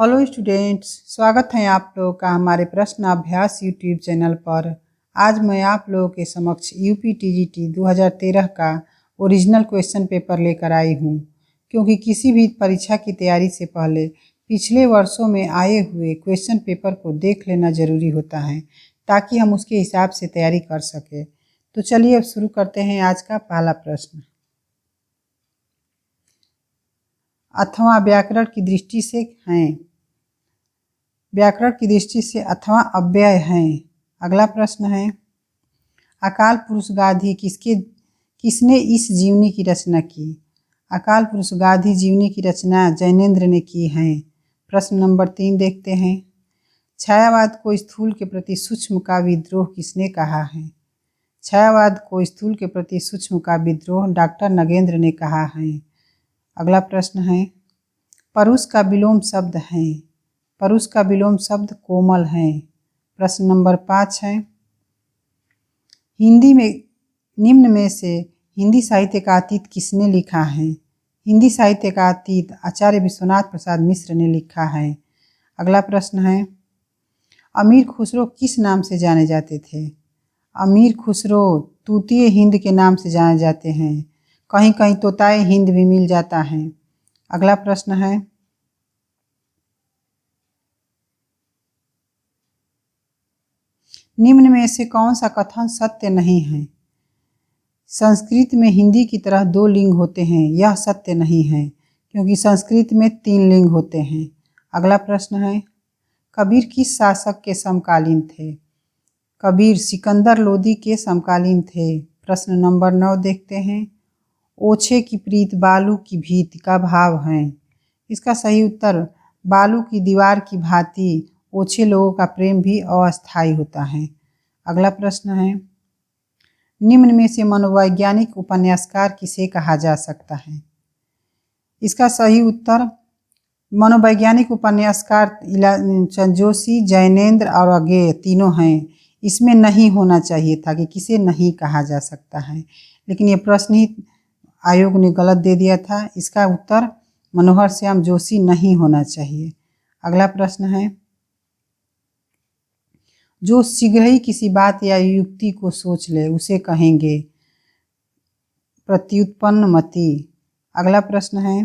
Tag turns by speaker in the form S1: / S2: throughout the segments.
S1: Hello students, स्वागत है आप लोग का हमारे प्रश्न अभ्यास यूट्यूब चैनल पर। आज मैं आप लोगों के समक्ष यूपीटीजीटी 2013 का ओरिजिनल क्वेश्चन पेपर लेकर आई हूँ, क्योंकि किसी भी परीक्षा की तैयारी से पहले पिछले वर्षों में आए हुए क्वेश्चन पेपर को देख लेना ज़रूरी होता है, ताकि हम उसके हिसाब से तैयारी कर सकें। तो चलिए अब शुरू करते हैं आज का पहला प्रश्न। अथवा व्याकरण की दृष्टि से हैं, व्याकरण की दृष्टि से अथवा अव्यय हैं। अगला प्रश्न है, अकाल पुरुष गाधी किसने इस जीवनी की रचना की? अकाल पुरुष गाधी जीवनी की रचना जैनेन्द्र ने की है। प्रश्न नंबर 3 देखते हैं, छायावाद को स्थूल के प्रति सूक्ष्म का विद्रोह किसने कहा है? छायावाद को स्थूल के प्रति सूक्ष्म का विद्रोह डॉक्टर नगेंद्र ने कहा है। अगला प्रश्न है, परुष का विलोम शब्द है। परुष का विलोम शब्द कोमल है। प्रश्न नंबर 5 है, हिंदी में निम्न में से हिंदी साहित्य का अतीत किसने लिखा है? हिंदी साहित्य का अतीत आचार्य विश्वनाथ प्रसाद मिश्र ने लिखा है। अगला प्रश्न है, अमीर खुसरो किस नाम से जाने जाते थे? अमीर खुसरो तूतीय हिंद के नाम से जाने जाते हैं। कहीं कहीं तोताए हिंद भी मिल जाता है। अगला प्रश्न है, निम्न में से कौन सा कथन सत्य नहीं है? संस्कृत में हिंदी की तरह 2 लिंग होते हैं, यह सत्य नहीं है, क्योंकि संस्कृत में 3 लिंग होते हैं। अगला प्रश्न है, कबीर किस शासक के समकालीन थे? कबीर सिकंदर लोदी के समकालीन थे। प्रश्न नंबर 9 देखते हैं, ओछे की प्रीत बालू की भीत का भाव है। इसका सही उत्तर, बालू की दीवार की भांति ओछे लोगों का प्रेम भी अस्थायी होता है। अगला प्रश्न है, निम्न में से मनोवैज्ञानिक उपन्यासकार किसे कहा जा सकता है? इसका सही उत्तर, मनोवैज्ञानिक उपन्यासकार जोशी, जैनेन्द्र और अज्ञेय तीनों हैं। इसमें नहीं होना चाहिए था कि किसे नहीं कहा जा सकता है, लेकिन ये प्रश्न ही आयोग ने गलत दे दिया था। इसका उत्तर मनोहर श्याम जोशी नहीं होना चाहिए। अगला प्रश्न है, जो शीघ्र ही किसी बात या युक्ति को सोच ले उसे कहेंगे प्रत्युत्पन्न मति। अगला प्रश्न है,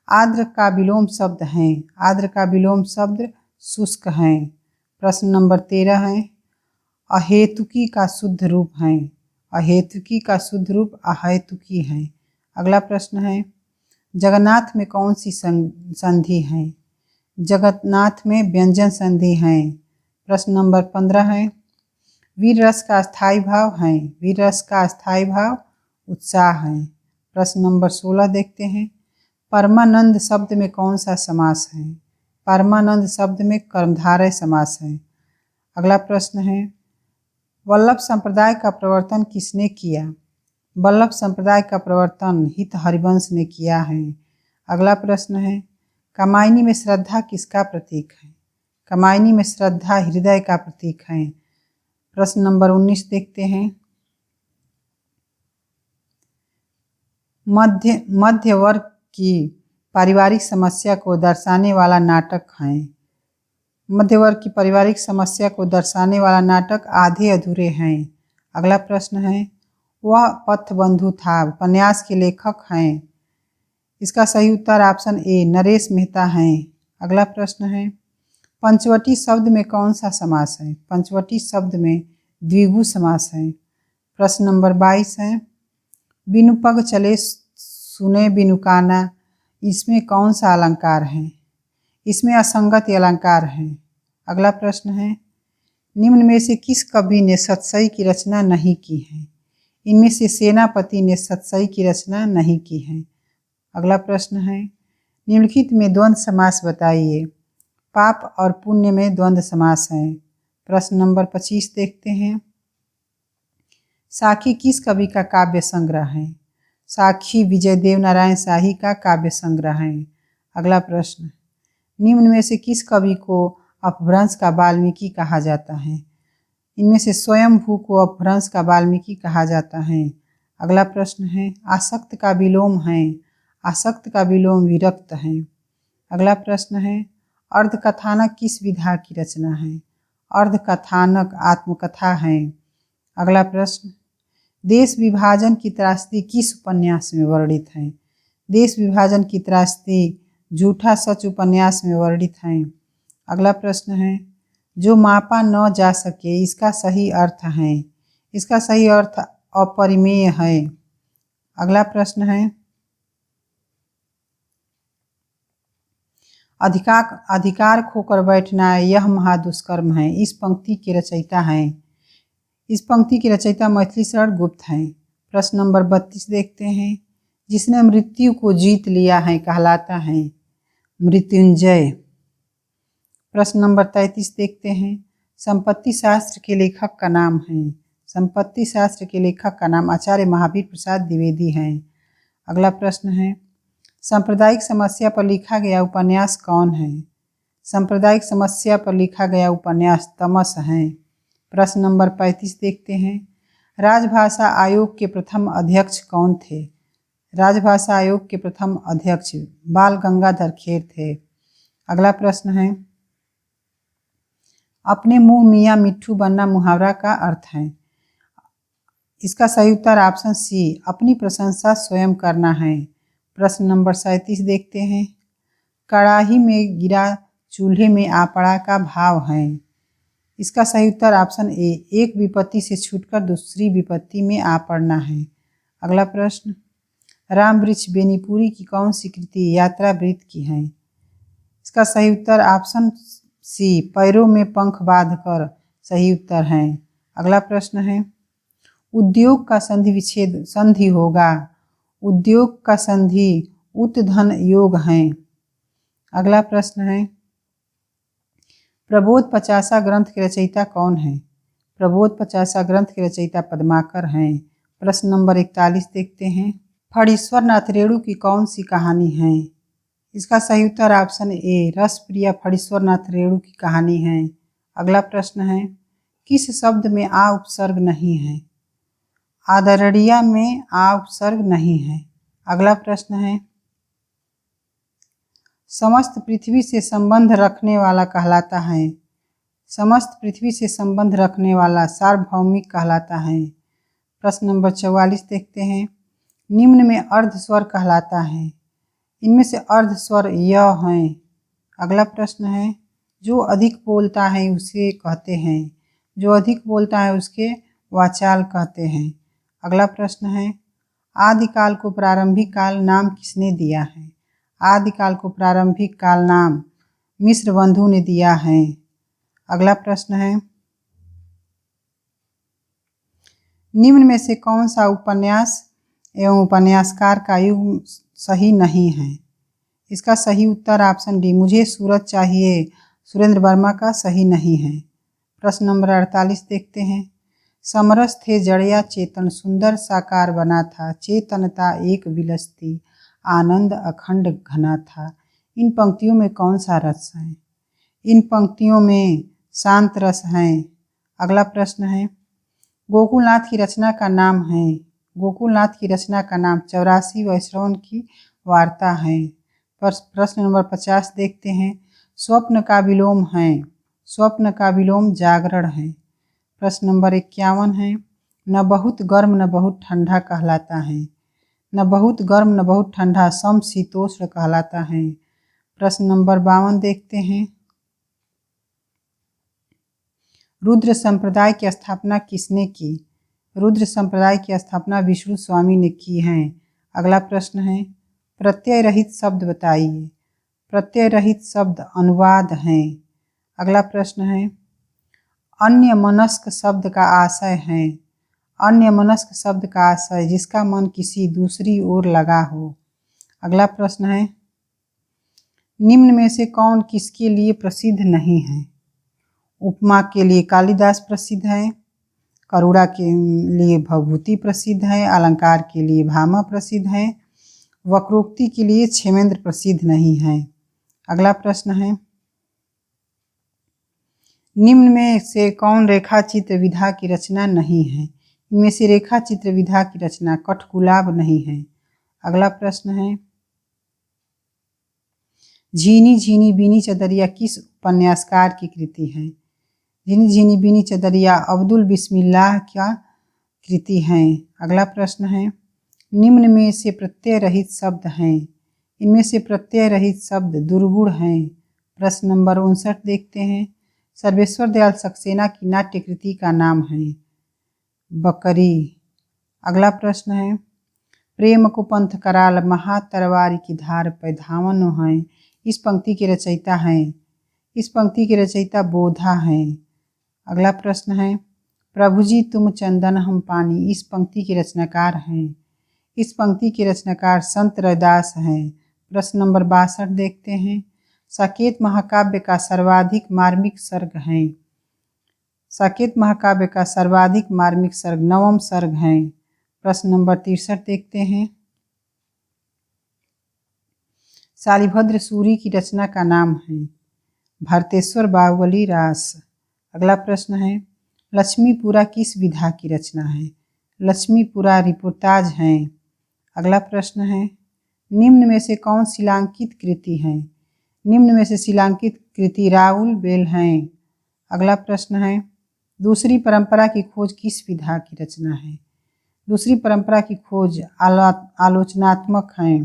S1: आर्द्र का विलोम शब्द है। आर्द्र का विलोम शब्द शुष्क है। प्रश्न नंबर 13 है, अहेतुकी का शुद्ध रूप है। अहेतुकी का शुद्ध रूप अहेतुकी है। अगला प्रश्न है, जगन्नाथ में कौन सी संधि है? जगन्नाथ में व्यंजन संधि है। प्रश्न नंबर 15 है, वीर रस का स्थायी भाव है। वीर रस का स्थायी भाव उत्साह है। प्रश्न नंबर 16 देखते हैं, परमानंद शब्द में कौन सा समास है? परमानंद शब्द में कर्मधारय समास है। अगला प्रश्न है, वल्लभ संप्रदाय का प्रवर्तन किसने किया? वल्लभ संप्रदाय का प्रवर्तन हित हरिवंश ने किया है। अगला प्रश्न है, कामायनी में श्रद्धा किसका प्रतीक है? कामायनी में श्रद्धा हृदय का प्रतीक है। प्रश्न नंबर 19 देखते हैं, मध्य वर्ग की पारिवारिक समस्या को दर्शाने वाला नाटक है। मध्य वर्ग की पारिवारिक समस्या को दर्शाने वाला नाटक आधे अधूरे हैं। अगला प्रश्न है, वह पथबंधु था उपन्यास के लेखक हैं। इसका सही उत्तर ऑप्शन ए नरेश मेहता हैं। अगला प्रश्न है, पंचवटी शब्द में कौन सा समास है? पंचवटी शब्द में द्विगु समास है। प्रश्न नंबर 22 है, बिनु पग चले सुने बिनु काना, इसमें कौन सा अलंकार है? इसमें असंगति अलंकार है। अगला प्रश्न है, निम्न में से किस कवि ने सतसई की रचना नहीं की है? इनमें से सेनापति ने सतसई की रचना नहीं की है। अगला प्रश्न है, निम्नलिखित में द्वंद्व समास बताइए। पाप और पुण्य में द्वंद्व समास है। प्रश्न नंबर 25 देखते हैं, साखी किस कवि का काव्य संग्रह है? साखी विजय देव नारायण शाही का काव्य संग्रह है। अगला प्रश्न, निम्न में से किस कवि को अपभ्रंश का वाल्मीकि कहा जाता है? इनमें से स्वयंभू को अपभ्रंश का वाल्मीकि कहा जाता है। अगला प्रश्न है, आसक्त का विलोम है। आसक्त का विलोम विरक्त है। अगला प्रश्न है, अर्धकथानक किस विधा की रचना है? अर्धकथानक आत्मकथा है। अगला प्रश्न, देश विभाजन की त्रासदी किस उपन्यास में वर्णित है? देश विभाजन की त्रासदी झूठा सच उपन्यास में वर्णित है। अगला प्रश्न है, जो मापा न जा सके इसका सही अर्थ है? इसका सही अर्थ अपरिमेय है। अगला प्रश्न है, अधिकार खोकर बैठना यह महादुष्कर्म है, इस पंक्ति के रचयिता हैं। इस पंक्ति के रचयिता मैथिली शरण गुप्त हैं। प्रश्न नंबर 32 देखते हैं, जिसने मृत्यु को जीत लिया है कहलाता है मृत्युंजय। प्रश्न नंबर 33 देखते हैं, संपत्ति शास्त्र के लेखक का नाम है? संपत्ति शास्त्र के लेखक का नाम आचार्य महावीर प्रसाद द्विवेदी हैं। अगला प्रश्न है, सांप्रदायिक समस्या पर लिखा गया उपन्यास कौन है? सांप्रदायिक समस्या पर लिखा गया उपन्यास तमस है। प्रश्न नंबर 35 देखते हैं, राजभाषा आयोग के प्रथम अध्यक्ष कौन थे? राजभाषा आयोग के प्रथम अध्यक्ष बाल गंगाधर खेर थे। अगला प्रश्न है, अपने मुंह मियाँ मिट्ठू बनना मुहावरा का अर्थ है? इसका सही उत्तर ऑप्शन सी, अपनी प्रशंसा स्वयं करना है। प्रश्न नंबर 37 देखते हैं, कड़ाही में गिरा चूल्हे में आ पड़ा का भाव है? इसका सही उत्तर ऑप्शन ए, एक विपत्ति से छूटकर दूसरी विपत्ति में आ पड़ना है। अगला प्रश्न, राम वृक्ष बेनीपुरी की कौन सी कृति यात्रा वृत्त की है? इसका सही उत्तर ऑप्शन सी, पैरों में पंख बांधकर सही उत्तर है। अगला प्रश्न है, उद्योग का संधि विच्छेद संधि होगा, उद्योग का संधि उत धन योग है। अगला प्रश्न है, प्रबोध 50 ग्रंथ के रचयिता कौन है? प्रबोध 50 ग्रंथ के रचयिता पद्माकर हैं। प्रश्न नंबर 41 देखते हैं, फणीश्वर नाथ रेणु की कौन सी कहानी है? इसका सही उत्तर ऑप्शन ए, रसप्रिया फणीश्वर नाथ रेणु की कहानी है। अगला प्रश्न है, किस शब्द में आ उपसर्ग नहीं है? आदरणीय में आ उपसर्ग नहीं है। अगला प्रश्न है, समस्त पृथ्वी से संबंध रखने वाला कहलाता है? समस्त पृथ्वी से संबंध रखने वाला सार्वभौमिक कहलाता है। प्रश्न नंबर 44 देखते हैं, निम्न में अर्ध स्वर कहलाता है? इनमें से अर्ध स्वर य हैं। अगला प्रश्न है, जो अधिक बोलता है उसे कहते हैं? जो अधिक बोलता है उसके वाचाल कहते हैं। अगला प्रश्न है, आदिकाल को प्रारंभिक काल नाम किसने दिया है? आदिकाल को प्रारंभिक काल नाम मिश्र बंधु ने दिया है। अगला प्रश्न है, निम्न में से कौन सा उपन्यास एवं उपन्यासकार का युग सही नहीं है? इसका सही उत्तर ऑप्शन डी, मुझे सूरज चाहिए सुरेंद्र वर्मा का सही नहीं है। प्रश्न नंबर 48 देखते हैं, समरस थे जड़या चेतन सुंदर साकार बना था, चेतनता एक विलसती आनंद अखंड घना था। इन पंक्तियों में कौन सा रस है? इन पंक्तियों में शांत रस है। अगला प्रश्न है, गोकुलनाथ की रचना का नाम है? गोकुलनाथ की रचना का नाम 84 वैश्रवण की वार्ता है। प्रश्न नंबर 50 देखते हैं, स्वप्न का विलोम है? स्वप्न का विलोम जागरण है। प्रश्न नंबर 51 है, न बहुत गर्म न बहुत ठंडा कहलाता है? न बहुत गर्म न बहुत ठंडा समशीतोष्ण कहलाता है। प्रश्न नंबर 52 देखते हैं, रुद्र संप्रदाय की स्थापना किसने की? रुद्र संप्रदाय की स्थापना विष्णु स्वामी ने की है। अगला प्रश्न है, प्रत्यय रहित शब्द बताइए। प्रत्यय रहित शब्द अनुवाद हैं। अगला प्रश्न है, अन्य मनस्क शब्द का आशय है? अन्य मनस्क शब्द का आशय जिसका मन किसी दूसरी ओर लगा हो। अगला प्रश्न है, निम्न में से कौन किसके लिए प्रसिद्ध नहीं है? उपमा के लिए कालिदास प्रसिद्ध है, करुणा के लिए भवभूति प्रसिद्ध है, अलंकार के लिए भामा प्रसिद्ध है, वक्रोक्ति के लिए क्षेमेंद्र प्रसिद्ध नहीं है। अगला प्रश्न है, निम्न में से कौन रेखा चित्र विधा की रचना नहीं है? इनमें से रेखा चित्र विधा की रचना कठगुलाब नहीं है। अगला प्रश्न है, झीनी झीनी बीनी चदरिया किस उपन्यासकार की कृति है? झीनी झीनी बीनी चदरिया अब्दुल बिस्मिल्लाह क्या कृति है? अगला प्रश्न है, निम्न में से प्रत्यय रहित शब्द हैं। इनमें से प्रत्यय रहित शब्द दुर्गुण हैं। प्रश्न नंबर 59 देखते हैं। सर्वेश्वर दयाल सक्सेना की नाट्य कृति का नाम है बकरी। अगला प्रश्न है, प्रेम को पंथ कराल महा तरवारी की धार पे धावन है। इस पंक्ति के रचयिता हैं। इस पंक्ति के रचयिता बोधा हैं। अगला प्रश्न है, प्रभु जी तुम चंदन हम पानी। इस पंक्ति के रचनाकार हैं। इस पंक्ति के रचनाकार संत रैदास हैं। प्रश्न नंबर 62 देखते हैं। साकेत महाकाव्य का सर्वाधिक मार्मिक सर्ग है। साकेत महाकाव्य का सर्वाधिक मार्मिक सर्ग 9वां सर्ग है। प्रश्न नंबर 63 देखते हैं। शालिभद्र सूरी की रचना का नाम है भरतेश्वर बाहुबली रास। अगला प्रश्न है, लक्ष्मीपुरा किस विधा की रचना है? लक्ष्मीपुरा रिपोर्टाज है। अगला प्रश्न है, निम्न में से कौन शिलांकित कृति है? निम्न में से शिलांकित कृति राउल बेल हैं। अगला प्रश्न है, दूसरी परंपरा की खोज किस विधा की रचना है? दूसरी परंपरा की खोज आलोचनात्मक है।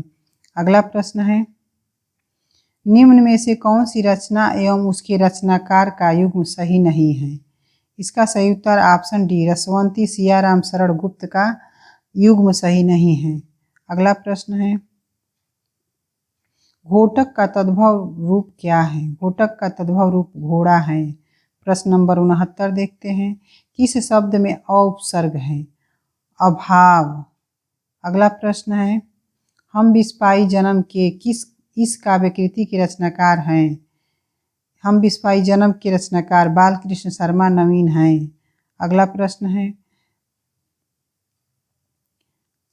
S1: अगला प्रश्न है, निम्न में से कौन सी रचना एवं उसके रचनाकार का युग्म सही नहीं है? इसका सही उत्तर ऑप्शन डी रसवंती सियाराम शरण गुप्त का युग्म सही नहीं है। अगला प्रश्न है, घोटक का तद्भव रूप क्या है? घोटक का तद्भव रूप घोड़ा है। प्रश्न नंबर 69 देखते हैं। किस शब्द में अ उपसर्ग है? अभाव। अगला प्रश्न है, हम बिस्पाई जन्म के इस काव्य कृति के रचनाकार हैं? हम बिस्पाई जन्म के रचनाकार बालकृष्ण शर्मा नवीन हैं। अगला प्रश्न है,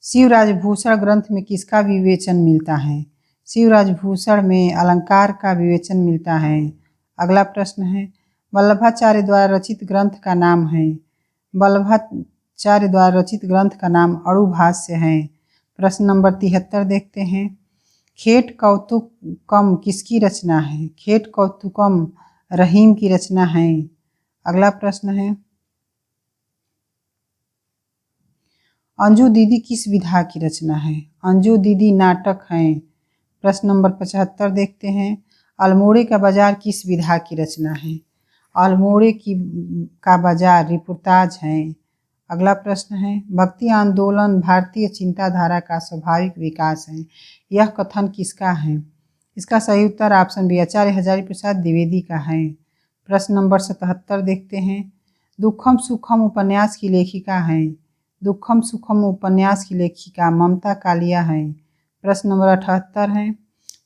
S1: शिवराजभूषण ग्रंथ में किसका विवेचन मिलता है? शिवराजभूषण में अलंकार का विवेचन मिलता है। अगला प्रश्न है, वल्लभाचार्य द्वारा रचित ग्रंथ का नाम है? वल्लभाचार्य द्वारा रचित ग्रंथ का नाम अणुभाष्य है। प्रश्न नंबर 73 देखते हैं। खेट कौतुकम किसकी रचना है? खेट कौतुकम रहीम की रचना है। अगला प्रश्न है, अंजू दीदी किस विधा की रचना है? अंजू दीदी नाटक है। प्रश्न नंबर 75 देखते हैं। अल्मोड़े का बाजार किस विधा की रचना है? अल्मोड़े का बाजार रिपोर्टाज है। अगला प्रश्न है, भक्ति आंदोलन भारतीय चिंताधारा का स्वाभाविक विकास है। यह कथन किसका है? इसका सही उत्तर ऑप्शन बी आचार्य हजारी प्रसाद द्विवेदी का है। प्रश्न नंबर 77 देखते हैं। दुखम सुखम उपन्यास की लेखिका है? दुखम सुखम उपन्यास की लेखिका ममता कालिया है। प्रश्न नंबर 78 है,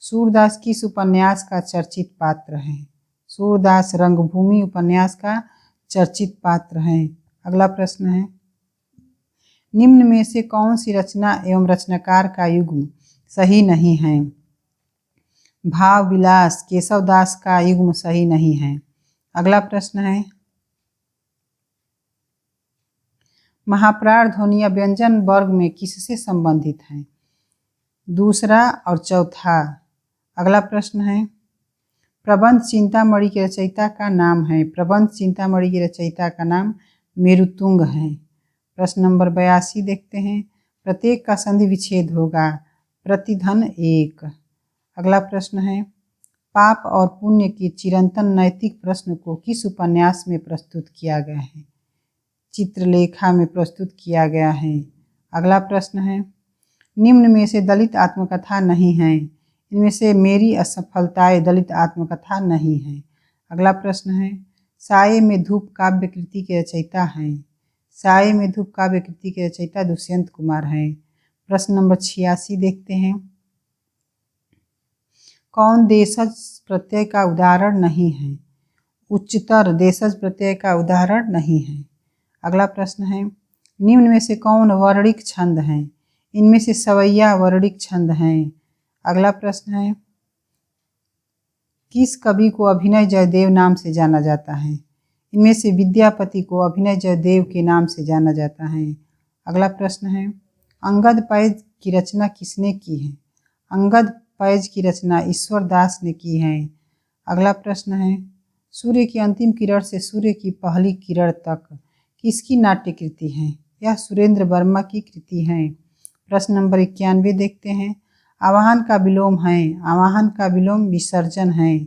S1: सूरदास किस उपन्यास का चर्चित पात्र है? सूरदास रंगभूमि उपन्यास का चर्चित पात्र है। अगला प्रश्न है, निम्न में से कौन सी रचना एवं रचनाकार का युग्म सही नहीं है? भाव विलास केशवदास का युग्म सही नहीं है। अगला प्रश्न है, महाप्राण ध्वनिया व्यंजन वर्ग में किससे संबंधित है? दूसरा और चौथा। अगला प्रश्न है, प्रबंध चिंतामणि के रचयिता का नाम है? प्रबंध चिंतामणि के रचयिता का नाम मेरुतुंग है। प्रश्न नंबर 82 देखते हैं। प्रत्येक का संधि विच्छेद होगा प्रतिधन 1। अगला प्रश्न है, पाप और पुण्य के चिरंतन नैतिक प्रश्न को किस उपन्यास में प्रस्तुत किया गया है? चित्रलेखा में प्रस्तुत किया गया है। अगला प्रश्न है, निम्न में से दलित आत्मकथा नहीं है? इनमें से मेरी असफलताएं दलित आत्मकथा नहीं है। अगला प्रश्न है, साये में धूप काव्य कृति के रचयिता हैं? साये में धूप काव्य कृति के रचयिता दुष्यंत कुमार हैं। प्रश्न नंबर 86 देखते हैं। कौन देशज प्रत्यय का उदाहरण नहीं है? उच्चतर देशज प्रत्यय का उदाहरण नहीं है। अगला प्रश्न है, निम्न में से कौन वर्णिक छंद हैं? इनमें से सवैया वर्णिक छंद हैं। अगला प्रश्न है, किस कवि को अभिनय जयदेव नाम से जाना जाता है? इनमें से विद्यापति को अभिनय जयदेव के नाम से जाना जाता है। अगला प्रश्न है, अंगद पैद की रचना किसने की है? अंगद पैज की रचना ईश्वर दास ने की है। अगला प्रश्न है, सूर्य की अंतिम किरण से सूर्य की पहली किरण तक किसकी नाट्य कृति है? यह सुरेंद्र वर्मा की कृति है। प्रश्न नंबर 91 देखते हैं। आवाहन का विलोम है। आवाहन का विलोम विसर्जन है।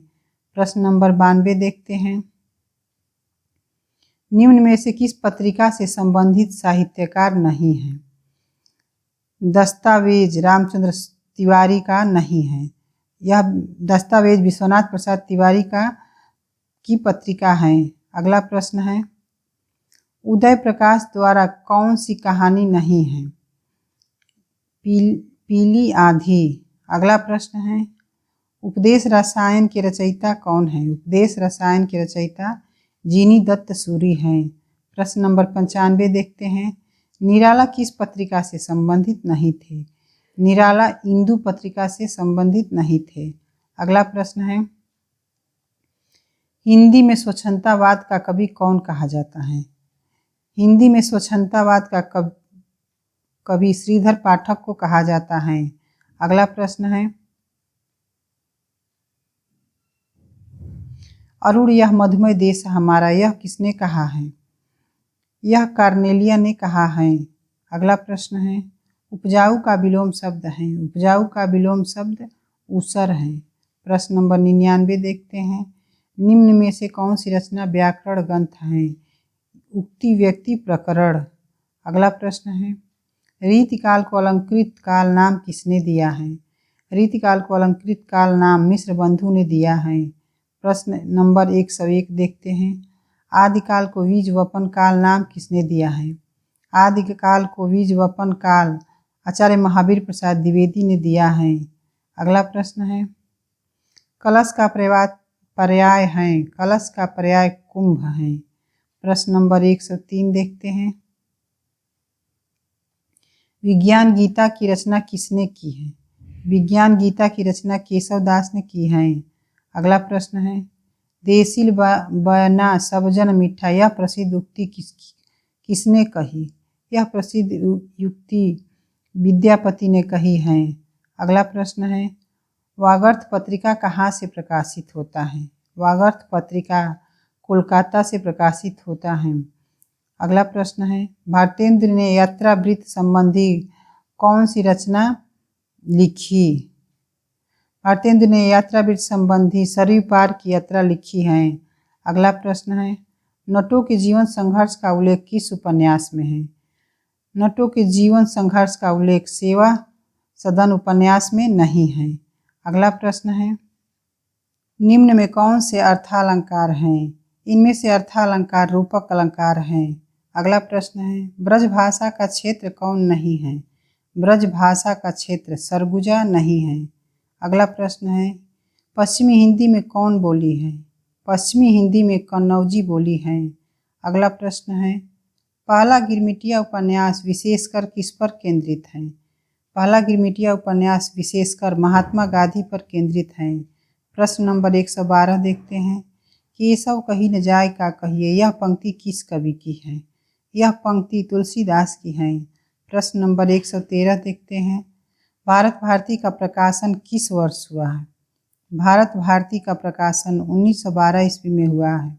S1: प्रश्न नंबर 92 देखते हैं। निम्न में से किस पत्रिका से संबंधित साहित्यकार नहीं है? दस्तावेज रामचंद्र तिवारी का नहीं है। यह दस्तावेज विश्वनाथ प्रसाद तिवारी की पत्रिका है। अगला प्रश्न है, उदय प्रकाश द्वारा कौन सी कहानी नहीं है? पीली आंधी। अगला प्रश्न है, उपदेश रसायन के रचयिता कौन है? उपदेश रसायन के रचयिता जीनी दत्त सूरी हैं। प्रश्न नंबर 95 देखते हैं। निराला किस पत्रिका से संबंधित नहीं थे? निराला इंदु पत्रिका से संबंधित नहीं थे। अगला प्रश्न है, हिंदी में स्वच्छंदतावाद का कवि कौन कहा जाता है? हिंदी में स्वच्छंदतावाद का कवि श्रीधर पाठक को कहा जाता है। अगला प्रश्न है, अरुण यह मधुमय देश हमारा, यह किसने कहा है? यह कार्नेलिया ने कहा है। अगला प्रश्न है, उपजाऊ का विलोम शब्द है। उपजाऊ का विलोम शब्द ऊसर है। प्रश्न नंबर 99 देखते हैं। निम्न में से कौन सी रचना व्याकरण ग्रंथ है? उक्ति व्यक्ति प्रकरण। अगला प्रश्न है, रीतिकाल को अलंकृत काल नाम किसने दिया है? रीतिकाल को अलंकृत काल नाम मिश्र बंधु ने दिया है। प्रश्न नंबर 101 देखते हैं। आदिकाल को बीज वपन काल नाम किसने दिया है? आदिकाल को बीज वपन काल आचार्य महावीर प्रसाद द्विवेदी ने दिया है। अगला प्रश्न है, कलश का पर्याय है। कलश का पर्याय कुंभ है। प्रश्न नंबर 103 देखते हैं। विज्ञान गीता की रचना किसने की है? विज्ञान गीता की रचना केशव दास ने की है। अगला प्रश्न है, देसिल बना सब जन मीठा, यह प्रसिद्ध उक्ति किसने कही? यह प्रसिद्ध युक्ति विद्यापति ने कही है। अगला प्रश्न है, वागर्थ पत्रिका कहाँ से प्रकाशित होता है? वागर्थ पत्रिका कोलकाता से प्रकाशित होता है। अगला प्रश्न है, भारतेंद्र ने यात्रा वृत्त संबंधी कौन सी रचना लिखी? भारतेंद्र ने यात्रा वृत्त संबंधी सरयू पार की यात्रा लिखी है। अगला प्रश्न है, नटों के जीवन संघर्ष का उल्लेख किस उपन्यास में है? नटों के जीवन संघर्ष का उल्लेख सेवा सदन उपन्यास में नहीं है। अगला प्रश्न है, निम्न में कौन से अर्थालंकार हैं? इनमें से अर्थालंकार रूपक अलंकार हैं। अगला प्रश्न है, ब्रज भाषा का क्षेत्र कौन नहीं है? ब्रज भाषा का क्षेत्र सरगुजा नहीं है। अगला प्रश्न है, पश्चिमी हिंदी में कौन बोली है? पश्चिमी हिंदी में कन्नौजी बोली है। अगला प्रश्न है, पहला गिरमिटिया उपन्यास विशेषकर किस पर केंद्रित है? पहला गिरमिटिया उपन्यास विशेषकर महात्मा गांधी पर केंद्रित है। प्रश्न नंबर 112 देखते हैं। केशव कही न जाय का कहिए, यह पंक्ति किस कवि की है? यह पंक्ति तुलसीदास की है। प्रश्न नंबर 113 देखते हैं। भारत भारती का प्रकाशन किस वर्ष हुआ है? भारत भारती का प्रकाशन 1912 ईस्वी में हुआ है।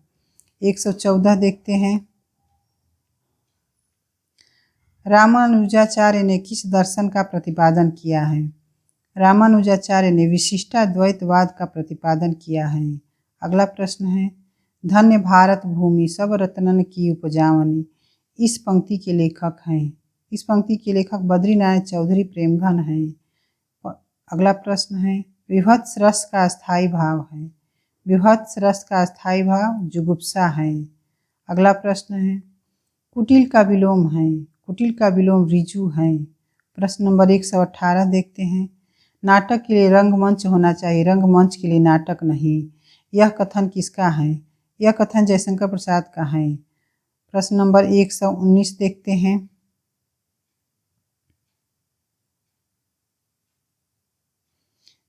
S1: 114 देखते हैं। रामानुजाचार्य ने किस दर्शन का प्रतिपादन किया है? रामानुजाचार्य ने विशिष्टाद्वैतवाद का प्रतिपादन किया है। अगला प्रश्न है, धन्य भारत भूमि सब रत्नन की उपजावनी, इस पंक्ति के लेखक हैं? इस पंक्ति के लेखक बद्रीनारायण चौधरी प्रेमघन हैं। अगला प्रश्न है, विभत्स रस का स्थायी भाव है? विभत्स रस का स्थायी भाव जुगुप्सा है। अगला प्रश्न है, कुटिल का विलोम है? कुटिल का विलोम ऋजु है। प्रश्न नंबर 118 देखते हैं। नाटक के लिए रंगमंच होना चाहिए, रंगमंच के लिए नाटक नहीं, यह कथन किसका है? यह कथन जयशंकर प्रसाद का है। प्रश्न नंबर 119 देखते हैं।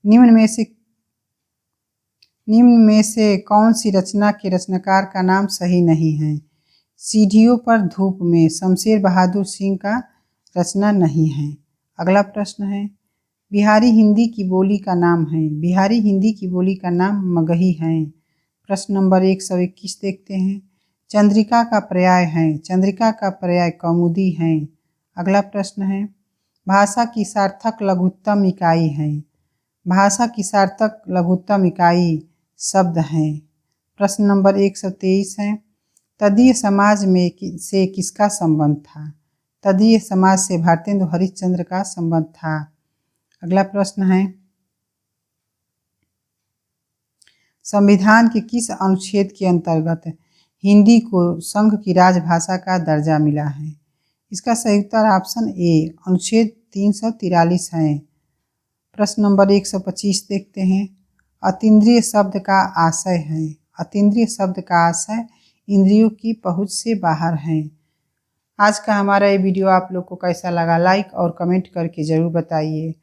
S1: निम्न में से कौन सी रचना के रचनाकार का नाम सही नहीं है? सीढ़ियों पर धूप में शमशेर बहादुर सिंह का रचना नहीं है। अगला प्रश्न है, बिहारी हिंदी की बोली का नाम है। बिहारी हिंदी की बोली का नाम मगही है। प्रश्न नंबर 121 देखते हैं। चंद्रिका का पर्याय है। चंद्रिका का पर्याय कौमुदी है। अगला प्रश्न है, भाषा की सार्थक लघुत्तम इकाई है। भाषा की सार्थक लघुत्तम इकाई शब्द है। प्रश्न नंबर 123 है, तदीय समाज में से किसका संबंध था? तदीय समाज से भारतेंदु हरिश्चंद्र का संबंध था। अगला प्रश्न है, संविधान के किस अनुच्छेद के अंतर्गत हिंदी को संघ की राजभाषा का दर्जा मिला है? इसका सही उत्तर ऑप्शन ए अनुच्छेद 343 है। प्रश्न नंबर 125 देखते हैं। अतीन्द्रिय शब्द का आशय है। अतीन्द्रिय शब्द का आशय इंद्रियों की पहुंच से बाहर है। आज का हमारा ये वीडियो आप लोग को कैसा लगा, लाइक और कमेंट करके ज़रूर बताइए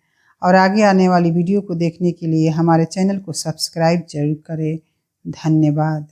S1: और आगे आने वाली वीडियो को देखने के लिए हमारे चैनल को सब्सक्राइब जरूर करें। धन्यवाद।